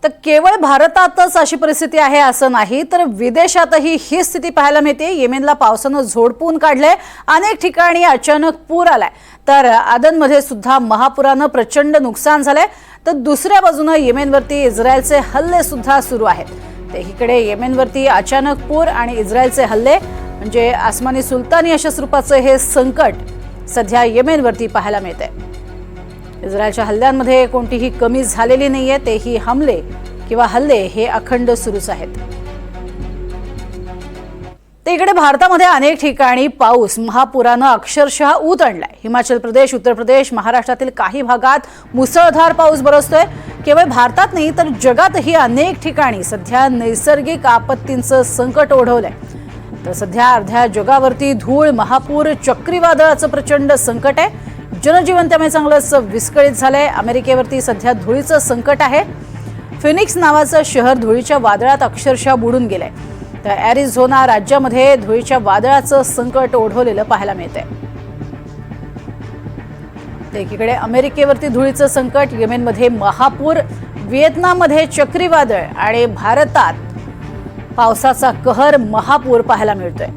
तर केवळ भारतातच अशी परिस्थिती आहे असं नाही, तर विदेशातही ही स्थिती पाहायला मिळते। येमेनला पावसानं झोडपून काढले, अनेक ठिकाणी अचानक पूर आलाय, तर आदनमध्ये सुद्धा महापुरानं प्रचंड नुकसान झालंय। तर दुसऱ्या बाजूने येमेनवरती इस्रायलचे हल्ले सुद्धा सुरू आहेत। ते इकडे येमेनवरती अचानक पूर आणि इस्रायलचे हल्ले म्हणजे आसमानी सुलतानी अशा स्वरूपाचं हे संकट सध्या येमेनवरती पाहायला मिळते। इस्रायलच्या हल्ल्यांमध्ये कोणतीही कमी झालेली नाहीये, तेही हमले किंवा हल्ले हे अखंड सुरूच आहेत। इकडे भारतामध्ये अनेक ठिकाणी पाऊस महापुरानं अक्षरशः ऊत आणलाय। हिमाचल प्रदेश, उत्तर प्रदेश, महाराष्ट्रातील काही भागात मुसळधार पाऊस बरसतोय। केवळ भारतात नाही तर जगातही अनेक ठिकाणी सध्या नैसर्गिक आपत्तींचं संकट ओढवलंय। तर सध्या अर्ध्या जगावरती धूळ, महापूर, चक्रीवादळाचं प्रचंड संकट आहे। जनजीवन त्यामुळे चांगलंच विस्कळीत झालंय। अमेरिकेवरती सध्या धुळीचं संकट आहे। फिनिक्स नावाचं शहर धुळीच्या वादळात अक्षरशः बुडून गेलंय। तर अॅरिझोना राज्यामध्ये धुळीच्या वादळाचं संकट ओढवलेलं पाहायला मिळतंय। एकीकडे अमेरिकेवरती धुळीचं संकट, येमेनमध्ये महापूर, व्हिएतनाममध्ये चक्रीवादळ आणि भारतात पावसाचा कहर, महापूर पाहायला मिळतोय।